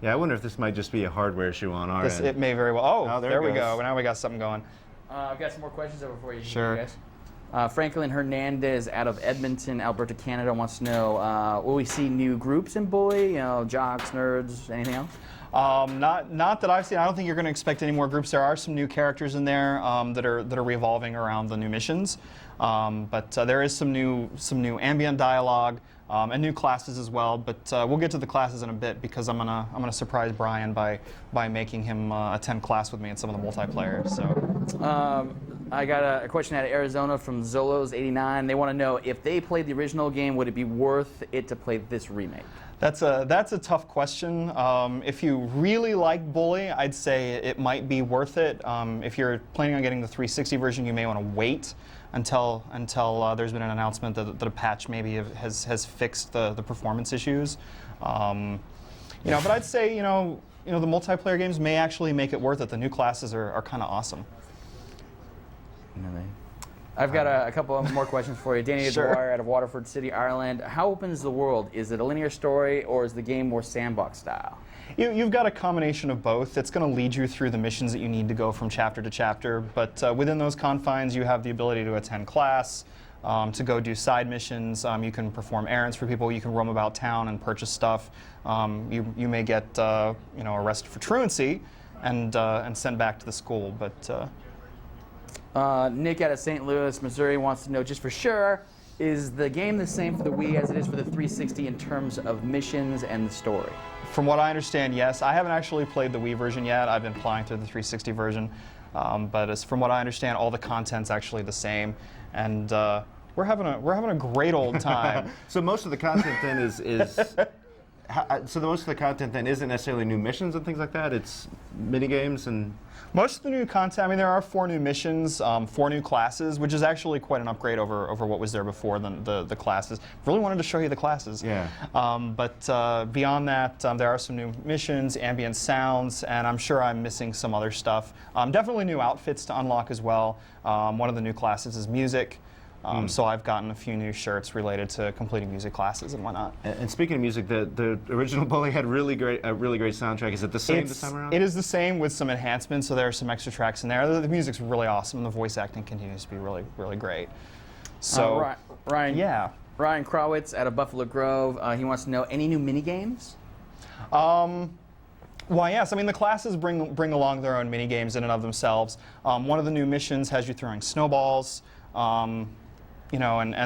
Yeah, I wonder if this might just be a hardware issue on our end. It may very well. Oh, there there we it go. goes. Now we got something going. I've got some more questions over for you. Sure. Guys. Franklin Hernandez out of Edmonton, Alberta, Canada wants to know, will we see new groups in Bully? Jocks, nerds, anything else? Not that I've seen. I don't think you're going to expect any more groups. There are some new characters in there that are revolving around the new missions, but there is some new ambient dialogue and new classes as well. But we'll get to the classes in a bit because I'm gonna surprise Brian by making him attend class with me in some of the multiplayer. So. I got a question out of Arizona from Zolos89. They want to know if they played the original game, would it be worth it to play this remake? That's a tough question. If you really like Bully, I'd say it might be worth it. If you're planning on getting the 360 version, you may want to wait until there's been an announcement that a patch maybe has fixed the performance issues. But I'd say the multiplayer games may actually make it worth it. The new classes are kind of awesome. I've got a couple more questions for you. Danny Sure. Dwyer out of Waterford City, Ireland. How open is the world? Is it a linear story or is the game more sandbox style? You've got a combination of both. It's going to lead you through the missions that you need to go from chapter to chapter, but within those confines you have the ability to attend class, to go do side missions. You can perform errands for people. You can roam about town and purchase stuff. You may get arrested for truancy and sent back to the school, but. Nick out of St. Louis, Missouri wants to know just for sure, is the game the same for the Wii as it is for the 360 in terms of missions and the story? From what I understand, yes. I haven't actually played the Wii version yet. I've been playing through the 360 version. But from what I understand, all the content's actually the same. And we're having a great old time. So most of the content then is most of the content then isn't necessarily new missions and things like that. It's mini games and. Most of the new content, I mean, there are 4 new missions, 4 new classes, which is actually quite an upgrade over what was there before the classes. Really wanted to show you the classes. Yeah. But beyond that, there are some new missions, ambient sounds, and I'm sure I'm missing some other stuff. Definitely new outfits to unlock as well. One of the new classes is music. So I've gotten a few new shirts related to completing music classes and whatnot. And speaking of music, the original Bully had a really great soundtrack. Is it the same this time around? It is the same with some enhancements, so there are some extra tracks in there. The music's really awesome, and the voice acting continues to be really, really great. So, Ryan, yeah. Ryan Krawitz out of Buffalo Grove, he wants to know, any new mini games? Well, yes. I mean, the classes bring along their own mini games in and of themselves. One of the new missions has you throwing snowballs. And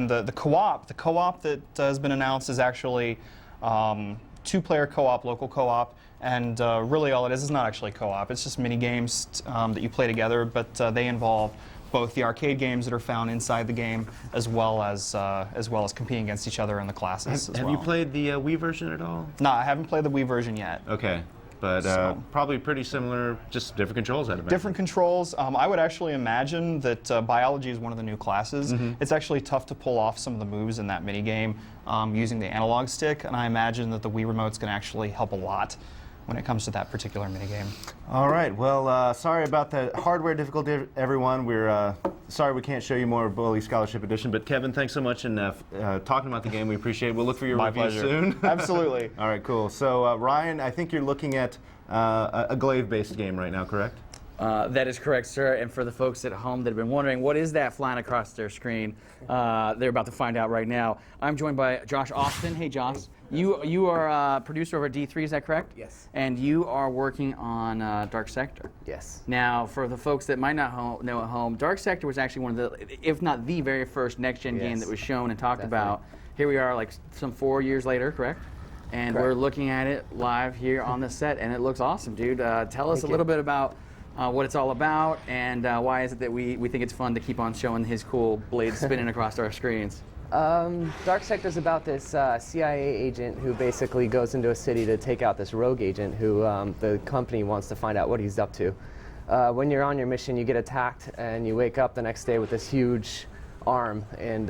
the co-op that has been announced is actually 2-player co-op, local co-op, and really all it is not actually co-op. It's just mini games that you play together, but they involve both the arcade games that are found inside the game, as well as competing against each other in the classes. Have you played the Wii version at all? No, I haven't played the Wii version yet. Okay. But probably pretty similar, just different controls, I'd imagine. Different controls. I would actually imagine that biology is one of the new classes. It's actually tough to pull off some of the moves in that minigame using the analog stick, and I imagine that the Wii remote's going to actually help a lot when it comes to that particular minigame. All right. Well, sorry about the hardware difficulty, everyone. We're sorry we can't show you more Bully Scholarship Edition, but Kevin, thanks so much, and talking about the game, we appreciate it. We'll look for your review soon. Absolutely. All right, cool. So, Ryan, I think you're looking at a glaive-based game right now, correct? That is correct, sir. And for the folks at home that have been wondering, what is that flying across their screen? They're about to find out right now. I'm joined by Josh Austin. Hey, Josh. You are a producer over at D3, is that correct? Yes. And you are working on Dark Sector. Yes. Now, for the folks that might not know at home, Dark Sector was actually one of the, if not the very first next-gen game that was shown and talked about. Here we are, like some 4 years later, correct? And we're looking at it live here on the set, and it looks awesome, dude. Tell us a little bit about what it's all about, and why is it that we think it's fun to keep on showing his cool blades spinning across our screens. Dark Sector is about this CIA agent who basically goes into a city to take out this rogue agent who the company wants to find out what he's up to. When you're on your mission, you get attacked, and you wake up the next day with this huge arm and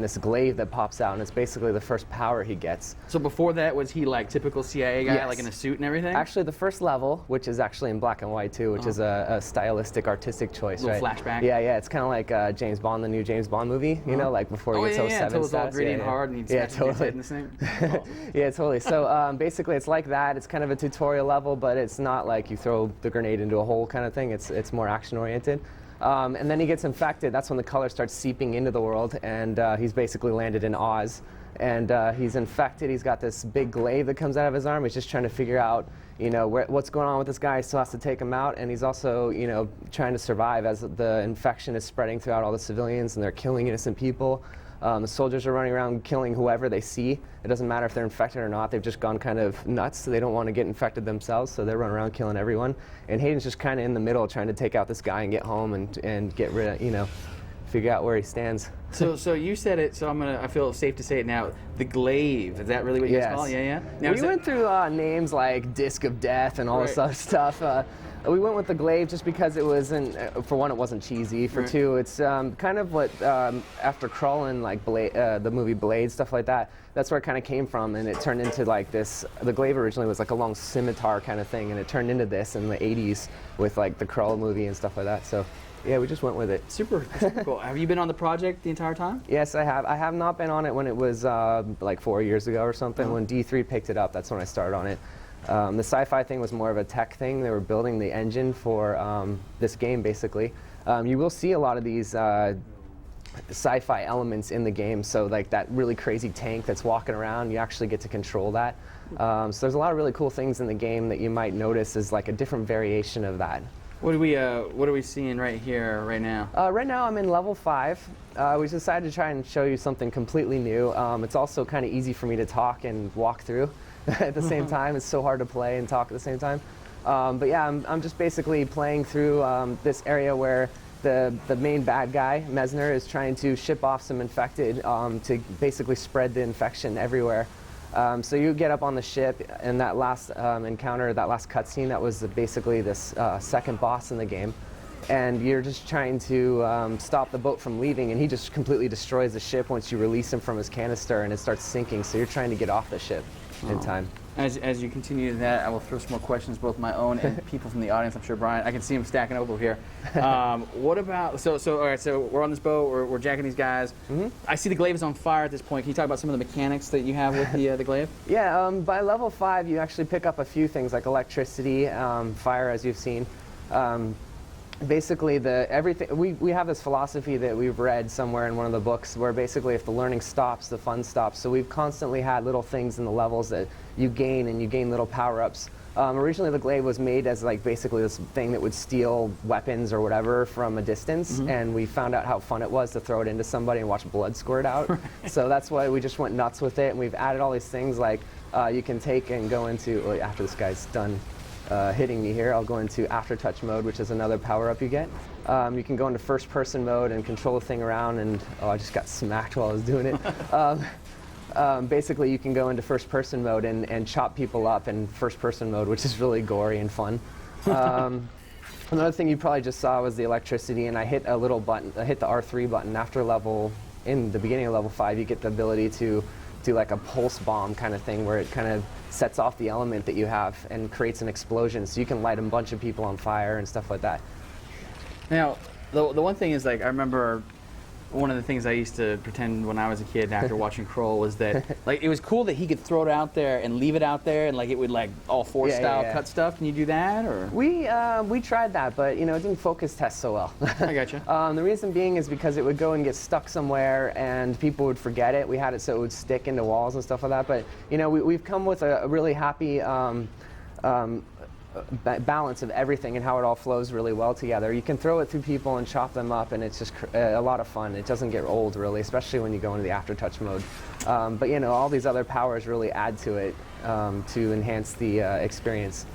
this glaive that pops out, and it's basically the first power he gets. So before that, was he like typical CIA guy, Yes. like in a suit and everything? Actually, the first level, which is actually in black and white too, which is a stylistic, artistic choice, Little right? flashback. Yeah, yeah. It's kind of like James Bond, the new James Bond movie. You know, like before he gets 07 until it's all status. gritty and hard, and he smashes his head in the same. Yeah, totally. So basically, it's like that. It's kind of a tutorial level, but it's not like you throw the grenade into a hole kind of thing. It's more action oriented. And then he gets infected. That's when the color starts seeping into the world, and he's basically landed in Oz. And he's infected. He's got this big glaive that comes out of his arm. He's just trying to figure out, what's going on with this guy. He still has to take him out, and he's also, trying to survive as the infection is spreading throughout all the civilians, and they're killing innocent people. The soldiers are running around killing whoever they see. It doesn't matter if they're infected or not. They've just gone kind of nuts, so they don't want to get infected themselves, so they're running around killing everyone. And Hayden's just kind of in the middle trying to take out this guy and get home and get rid of, figure out where he stands. So you said it, so I feel safe to say it now. The glaive, is that really what you guys call it? Yeah. Now, we went through names like Disc of Death and all this other stuff. We went with the glaive just because it wasn't, for one, it wasn't cheesy. For two, it's kind of what, after crawling, like the movie Blade, stuff like that, that's where it kind of came from, and it turned into like this. The glaive originally was like a long scimitar kind of thing, and it turned into this in the 80s with like the Crawl movie and stuff like that. So yeah, we just went with it. Super cool. Have you been on the project the entire time? Yes, I have. I have not been on it when it was like 4 years ago or something. When D3 picked it up, that's when I started on it. The sci-fi thing was more of a tech thing. They were building the engine for this game, basically. You will see a lot of these sci-fi elements in the game. So like that really crazy tank that's walking around, you actually get to control that. So there's a lot of really cool things in the game that you might notice as like a different variation of that. What are we seeing right here, right now? Right now I'm in level 5. We decided to try and show you something completely new. It's also kind of easy for me to talk and walk through at the same time. It's so hard to play and talk at the same time. But yeah, I'm just basically playing through this area where the main bad guy, Mesner, is trying to ship off some infected to basically spread the infection everywhere. So you get up on the ship, and that last encounter, that last cutscene, that was basically this second boss in the game. And you're just trying to stop the boat from leaving, and he just completely destroys the ship once you release him from his canister, and it starts sinking. So you're trying to get off the ship in time. As you continue that, I will throw some more questions, both my own and people from the audience. I'm sure Brian, I can see him stacking up over here. What about, so all right, so we're on this boat, we're jacking these guys. I see the glaive is on fire at this point. Can you talk about some of the mechanics that you have with the glaive? Yeah, by level 5, you actually pick up a few things like electricity, fire, as you've seen. Basically, everything. We have this philosophy that we've read somewhere in one of the books, where basically, if the learning stops, the fun stops. So we've constantly had little things in the levels that you gain, and you gain little power-ups. Originally, the glaive was made as like basically this thing that would steal weapons or whatever from a distance, and we found out how fun it was to throw it into somebody and watch blood squirt out. So that's why we just went nuts with it, and we've added all these things like you can take and go into after this guy's done. Hitting me here, I'll go into aftertouch mode, which is another power-up you get. You can go into first-person mode and control the thing around, and I just got smacked while I was doing it. Basically, you can go into first-person mode and chop people up in first-person mode, which is really gory and fun. Another thing you probably just saw was the electricity, and I hit a little button. I hit the R3 button in the beginning of level 5. You get the ability to do like a pulse bomb kind of thing, where it kind of sets off the element that you have and creates an explosion, so you can light a bunch of people on fire and stuff like that. Now, the one thing is, like, I remember one of the things I used to pretend when I was a kid after watching Kroll was that, like, it was cool that he could throw it out there and leave it out there, and like it would like all four style cut stuff. Can you do that, or? We tried that, but it didn't focus test so well. I gotcha. The reason being is because it would go and get stuck somewhere, and people would forget it. We had it so it would stick into walls and stuff like that. But we've come with a really happy balance of everything and how it all flows really well together. You can throw it through people and chop them up, and it's just a lot of fun. It doesn't get old, really, especially when you go into the aftertouch mode. But all these other powers really add to it to enhance the experience.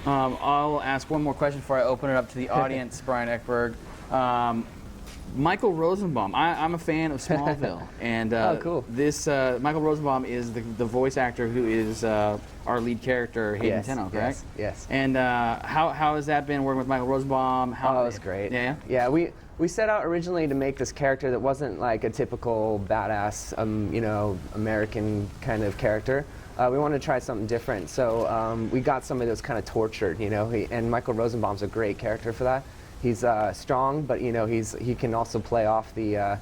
I'll ask one more question before I open it up to the audience, Brian Ekberg. Michael Rosenbaum. I'm a fan of Smallville, and cool. This Michael Rosenbaum is the voice actor who is our lead character, Hayden Tenno, correct? Yes. And how has that been working with Michael Rosenbaum? It was great. Yeah. Yeah, we set out originally to make this character that wasn't like a typical badass, American kind of character. We wanted to try something different, so we got somebody that was kind of tortured, and Michael Rosenbaum's a great character for that. He's strong, but he can also play off the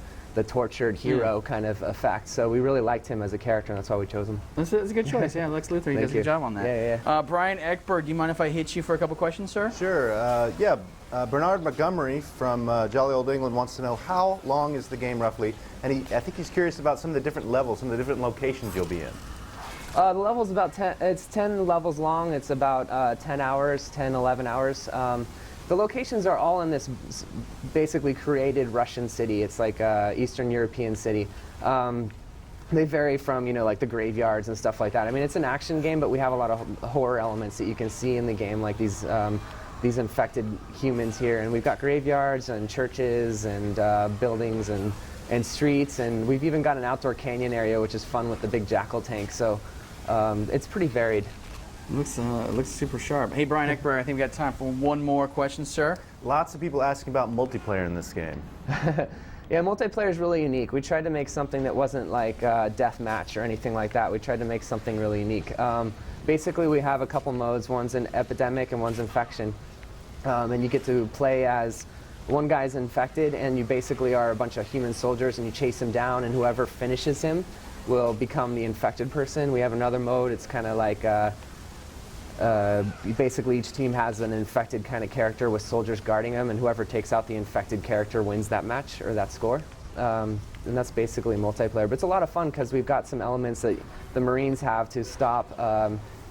tortured hero kind of effect. So we really liked him as a character, and that's why we chose him. That's a good choice. Yeah, Lex Luthor, he does a good job on that. Yeah. Brian Ekberg, do you mind if I hit you for a couple questions, sir? Sure. Bernard Montgomery from Jolly Old England wants to know how long is the game roughly, and I think he's curious about some of the different levels, some of the different locations you'll be in. The level's about 10, it's 10 levels long. It's about 10 hours, 10, 11 hours. The locations are all in this basically created Russian city. It's like Eastern European city. They vary from, you know, like the graveyards and stuff like that. I mean, it's an action game, but we have a lot of horror elements that you can see in the game, like these infected humans here. And we've got graveyards and churches and buildings and streets, and we've even got an outdoor canyon area, which is fun with the big jackal tank. So it's pretty varied. Looks super sharp. Hey, Brian Eckberg, I think we got time for one more question, sir. Lots of people asking about multiplayer in this game. Yeah, multiplayer is really unique. We tried to make something that wasn't like deathmatch or anything like that. We tried to make something really unique. Basically, we have a couple modes. One's an epidemic and one's infection. And you get to play as one guy's infected, and you basically are a bunch of human soldiers, and you chase him down, and whoever finishes him will become the infected person. We have another mode. It's kind of like basically each team has an infected kind of character with soldiers guarding them, and whoever takes out the infected character wins that match or that score. And that's basically multiplayer. But it's a lot of fun because we've got some elements that the Marines have to stop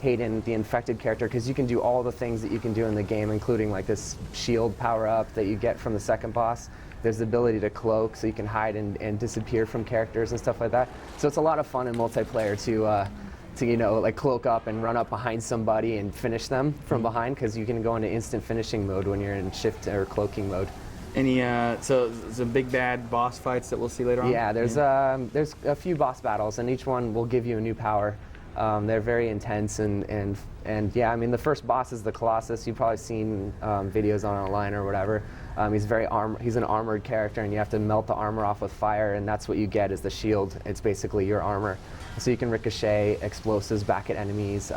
Gaiden, the infected character, because you can do all the things that you can do in the game, including like this shield power-up that you get from the second boss. There's the ability to cloak, so you can hide and disappear from characters and stuff like that. So it's a lot of fun in multiplayer to you know, like cloak up and run up behind somebody and finish them from behind, because you can go into instant finishing mode when you're in shift or cloaking mode. Any so some big bad boss fights that we'll see later on? Yeah, there's a few boss battles, and each one will give you a new power. They're very intense, and yeah, I mean, the first boss is the Colossus. You've probably seen videos online or whatever. He's an armored character, and you have to melt the armor off with fire, and that's what you get is the shield. It's basically your armor. So you can ricochet explosives back at enemies,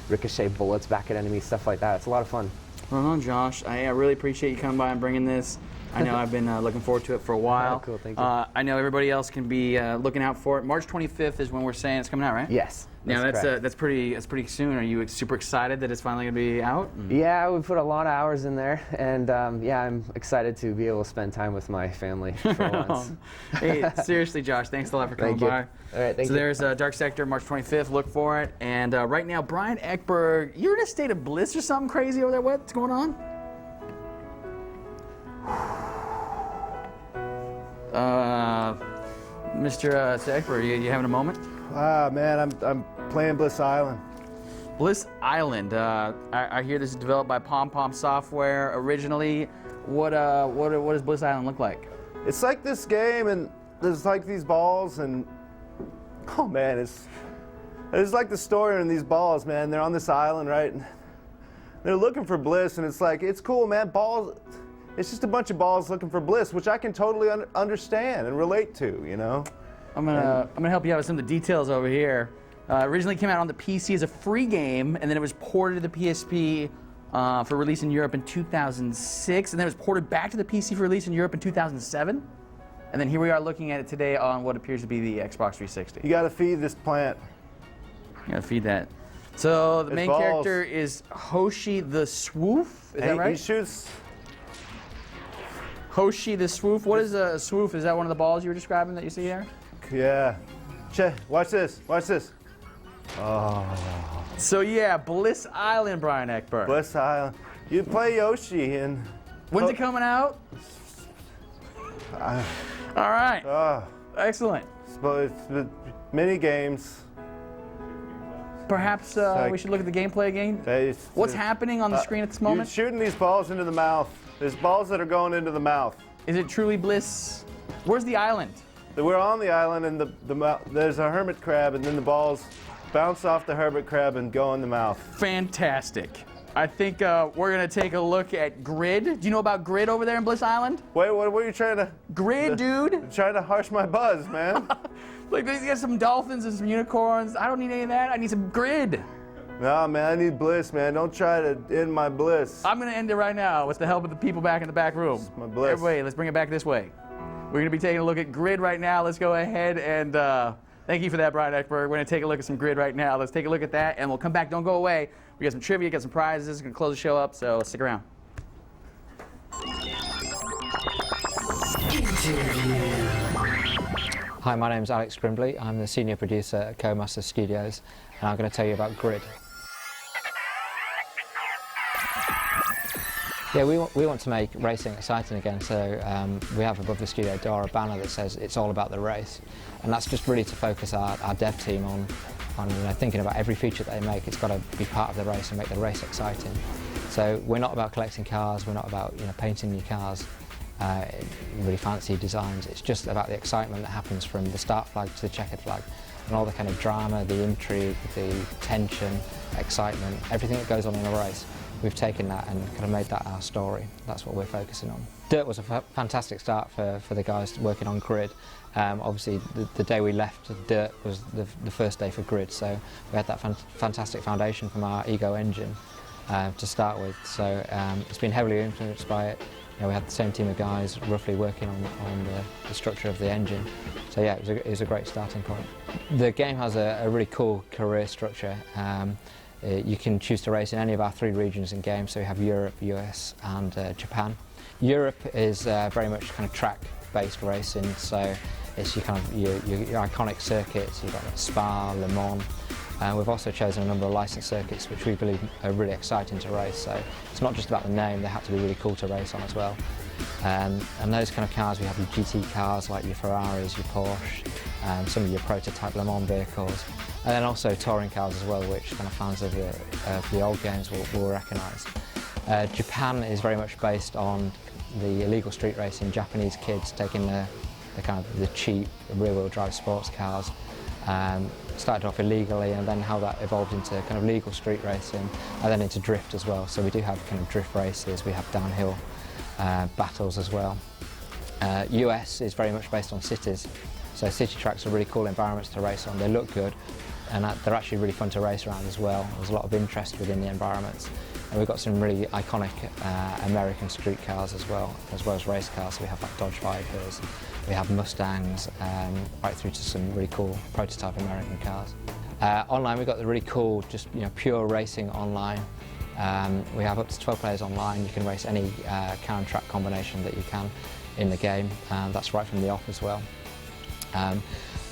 ricochet bullets back at enemies, stuff like that. It's a lot of fun. Well done, Josh. I really appreciate you coming by and bringing this. I know I've been looking forward to it for a while. Cool, thank you. I know everybody else can be looking out for it. March 25th is when we're saying it's coming out, right? Yes. Now correct. that's pretty soon. Are you super excited that it's finally gonna be out? Yeah, we put a lot of hours in there, and yeah, I'm excited to be able to spend time with my family for once. Hey, seriously, Josh, thanks a lot for coming Thank you. by. All right, thank so you. there's Dark Sector, March 25th. Look for it. And right now, Brian Eckberg, you're in a state of bliss or something crazy over there. What's going on? Mr. Eckberg, you having a moment? Ah, man, I'm playing Bliss Island. Bliss Island. I hear this is developed by Pom Pom Software originally. What does Bliss Island look like? It's like this game, and there's like these balls, and oh man, it's like the story in these balls, man. They're on this island, right? And they're looking for bliss, and it's like, it's cool, man. Balls. It's just a bunch of balls looking for bliss, which I can totally understand and relate to, you know. I'm gonna help you out with some of the details over here. Originally came out on the PC as a free game, and then it was ported to the PSP for release in Europe in 2006, and then it was ported back to the PC for release in Europe in 2007. And then here we are looking at it today on what appears to be the Xbox 360. You gotta feed this plant. You gotta feed that. So the It's main balls. character is Hoshi the Swoof. Is that right? He shoots. Hoshi the Swoof. What is a swoof? Is that one of the balls you were describing that you see there? Yeah. Watch this. Watch this. Oh. So yeah, Bliss Island, Brian Eckberg. Bliss Island. You play Yoshi and. When's it coming out? All right. Excellent. It's mini games. Perhaps we should look at the gameplay again. What's happening on the screen at this moment? You're shooting these balls into the mouth. There's balls that are going into the mouth. Is it truly Bliss? Where's the island? We're on the island, and there's a hermit crab, and then the balls bounce off the hermit crab and go in the mouth. Fantastic. I think we're going to take a look at Grid. Do you know about Grid over there in Bliss Island? Wait, what were you trying to... Grid, dude. Trying to harsh my buzz, man. Like, they got some dolphins and some unicorns. I don't need any of that. I need some Grid. No, man, I need bliss, man. Don't try to end my bliss. I'm going to end it right now with the help of the people back in the back room. It's my bliss. Everybody, let's bring it back this way. We're going to be taking a look at Grid right now. Let's go ahead and thank you for that, Brian Eckberg. We're going to take a look at some Grid right now. Let's take a look at that, and we'll come back. Don't go away. We got some trivia, got some prizes. We're going to close the show up, so stick around. Hi, my name's Alex Grimbley. I'm the senior producer at Codemaster Studios, and I'm going to tell you about Grid. Yeah, we want to make racing exciting again, so we have above the studio door a banner that says it's all about the race, and that's just really to focus our dev team on thinking about every feature that they make. It's got to be part of the race and make the race exciting. So we're not about collecting cars, we're not about painting new cars, really fancy designs. It's just about the excitement that happens from the start flag to the checkered flag, and all the kind of drama, the intrigue, the tension, excitement, everything that goes on in a race. We've taken that and kind of made that our story. That's what we're focusing on. Dirt was a fantastic start for the guys working on Grid. Obviously, the day we left Dirt was the first day for Grid, so we had that fantastic foundation from our Ego engine to start with. So it's been heavily influenced by it. We had the same team of guys roughly working on the structure of the engine. So yeah, it was a great starting point. The game has a really cool career structure. You can choose to race in any of our 3 regions in game, so we have Europe, US and Japan. Europe is very much kind of track-based racing, so it's your iconic circuits. You've got Spa, Le Mans. We've also chosen a number of licensed circuits which we believe are really exciting to race, so it's not just about the name, they have to be really cool to race on as well. And those kind of cars, we have your GT cars like your Ferraris, your Porsche, some of your prototype Le Mans vehicles, and then also touring cars as well, which kind of fans of the old games will recognise. Japan is very much based on the illegal street racing, Japanese kids taking the cheap rear-wheel drive sports cars. Started off illegally, and then how that evolved into kind of legal street racing, and then into drift as well. So we do have kind of drift races, we have downhill battles as well. US is very much based on cities, so city tracks are really cool environments to race on. They look good, and they're actually really fun to race around as well. There's a lot of interest within the environments, and we've got some really iconic American street cars as well as race cars. So we have like Dodge Vipers, we have Mustangs, right through to some really cool prototype American cars. Online, we've got the really cool, just pure racing online. We have up to 12 players online. You can race any car and track combination that you can in the game. That's right from the off as well.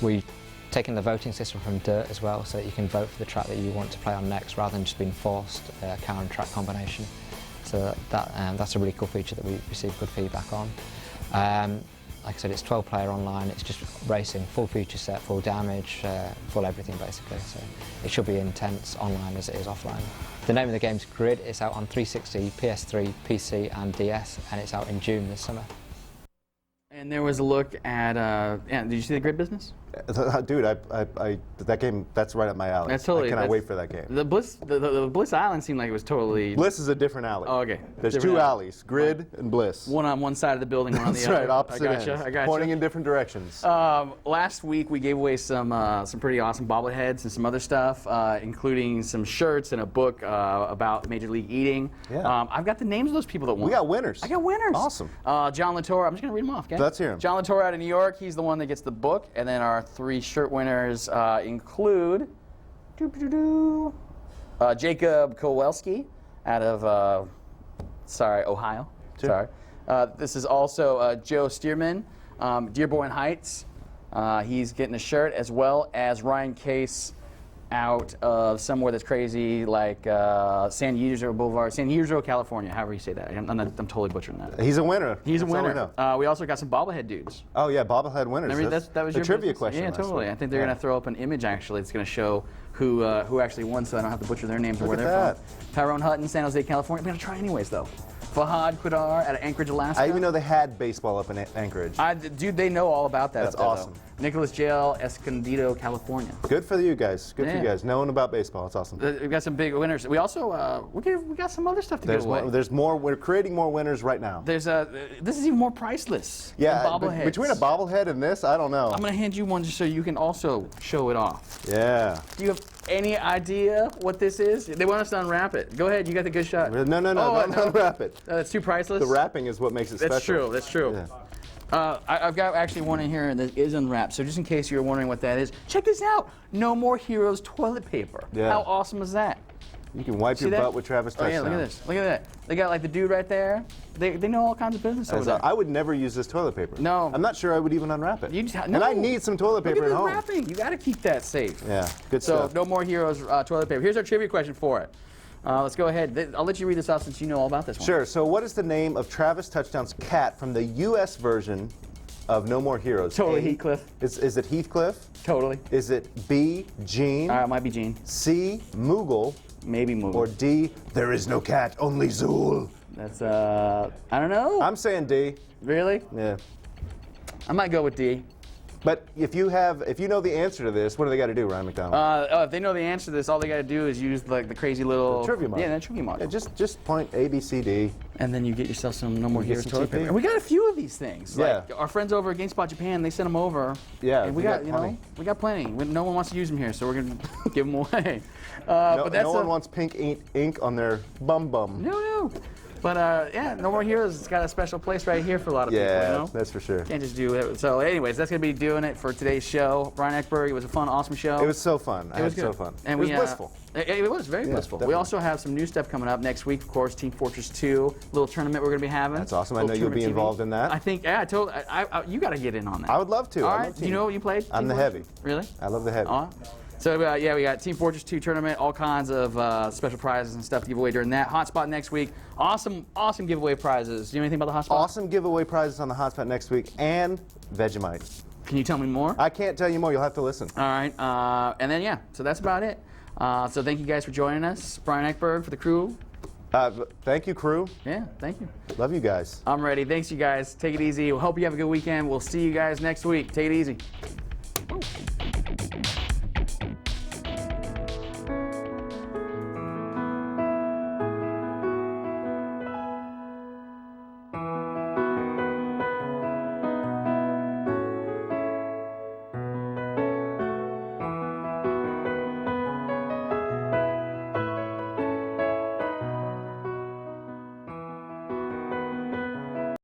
We've taken the voting system from Dirt as well, so that you can vote for the track that you want to play on next, rather than just being forced a car and track combination. So that's a really cool feature that we receive good feedback on. Like I said, it's 12 player online. It's just racing, full feature set, full damage, full everything basically. So it should be intense online as it is offline. The name of the game's Grid. It's out on 360, PS3, PC and DS, and it's out in June this summer. And there was a look at, did you see the Grid business? Dude, that game, that's right up my alley. That's totally. I cannot wait for that game. The Bliss Island seemed like it was totally. Bliss is a different alley. Oh, okay. There's 2 alleys, Grid and Bliss. One on one side of the building, one on the that's other. That's right, opposite ends. I gotcha. Pointing in different directions. Last week we gave away some pretty awesome bobbleheads and some other stuff, including some shirts and a book about Major League Eating. Yeah. I've got the names of those people that won. We got winners. I got winners. Awesome. John Latour. I'm just gonna read them off. Okay? Let's hear them. John Latour out of New York. He's the one that gets the book, and then our 3 shirt winners include Jacob Kowalski out of Ohio. Sure. Sorry. This is also Joe Stearman, Dearborn Heights. He's getting a shirt, as well as Ryan Case out of somewhere that's crazy, like San Ysidro Boulevard, San Ysidro, California, however you say that. I'm totally butchering that. He's a winner. He's a That's all we winner. know. We also got some bobblehead dudes. Oh yeah, bobblehead winners. Remember, that was the your trivia business? question. Yeah, last totally. week. I think they're going to throw up an image, actually. It's going to show who actually won, so I don't have to butcher their names or where Look they're at from. Tyrone Hutton, San Jose, California. I'm going to try anyways, though. Fahad Qudar out of Anchorage, Alaska. I even know they had baseball up in Anchorage. Dude, they know all about that. That's up there, awesome. Though. Nicholas Jail, Escondido, California. Good for you guys. Good for Yeah. you guys. Knowing about baseball, it's awesome. We've got some big winners. We also we got some other stuff to give away. There's more. We're creating more winners right now. This is even more priceless. Yeah, than bobbleheads. between a bobblehead and this, I don't know. I'm going to hand you one just so you can also show it off. Yeah. Do you have any idea what this is? They want us to unwrap it. Go ahead, you got the good shot. No, don't unwrap it. That's too priceless. The wrapping is what makes it special. That's true. That's true. Yeah. I've got actually one in here that is unwrapped. So just in case you're wondering what that is, check this out. No More Heroes toilet paper. Yeah. How awesome is that? You can wipe See your that? butt with Travis Oh yeah, Touchdown. look at this. Look at that. They got like the dude right there. They know all kinds of business over there. I would never use this toilet paper. No. I'm not sure I would even unwrap it. No. And I need some toilet Look paper at at this home. wrapping. You got to keep that safe. Yeah, good So stuff. no more Heroes toilet paper. Here's our trivia question for it. Let's go ahead. I'll let you read this out since you know all about this one. Sure. So what is the name of Travis Touchdown's cat from the U.S. version of No More Heroes? Totally A, Heathcliff. Is it Heathcliff? Totally. Is it B, Gene? It might be Gene. C, Moogle? Maybe Moogle. Or D, there is no cat, only Zool? That's I don't know. I'm saying D. Really? Yeah. I might go with D. But if you know the answer to this, what do they got to do, Ryan McDonald? If they know the answer to this, all they got to do is use like the crazy little The trivia module. Yeah, that trivia module. Yeah, just point A, B, C, D. And then you get yourself some No More You get Heroes some toilet TP. paper. And we got a few of these things. Yeah. Like our friends over at GameSpot Japan, they sent them over. Yeah, And we got plenty. we got plenty. No one wants to use them here, so we're gonna give them away. No, but that's no one wants pink ink on their bum. No. But yeah, No More Heroes. It's got a special place right here for a lot of people. Yeah, You know? that's for sure. Can't just do it. So, anyways, that's gonna be doing it for today's show. Brian Eckberg. It was a fun, awesome show. It was so fun. I It was had good. so fun. And it was we, blissful. It was very blissful. definitely. We also have some new stuff coming up next week. Of course, Team Fortress 2 little tournament we're going to be having. That's awesome. I Little know you'll be tournament TV. involved in that. I think. Yeah, you got to get in on that. I would love to. All I'm right. a Do team. you know what you played? I'm Team the Fortress? heavy. Really? I love the heavy. So yeah, we got Team Fortress 2 tournament, all kinds of special prizes and stuff to give away during that. Hotspot next week. Awesome giveaway prizes. Do you know anything about the Hotspot? Awesome giveaway prizes on the Hotspot next week and Vegemite. Can you tell me more? I can't tell you more. You'll have to listen. All right. And then yeah, so that's about it. So thank you guys for joining us. Brian Eckberg for the crew. Thank you, crew. Yeah, thank you. Love you guys. I'm ready. Thanks, you guys. Take it easy. Hope you have a good weekend. We'll see you guys next week. Take it easy.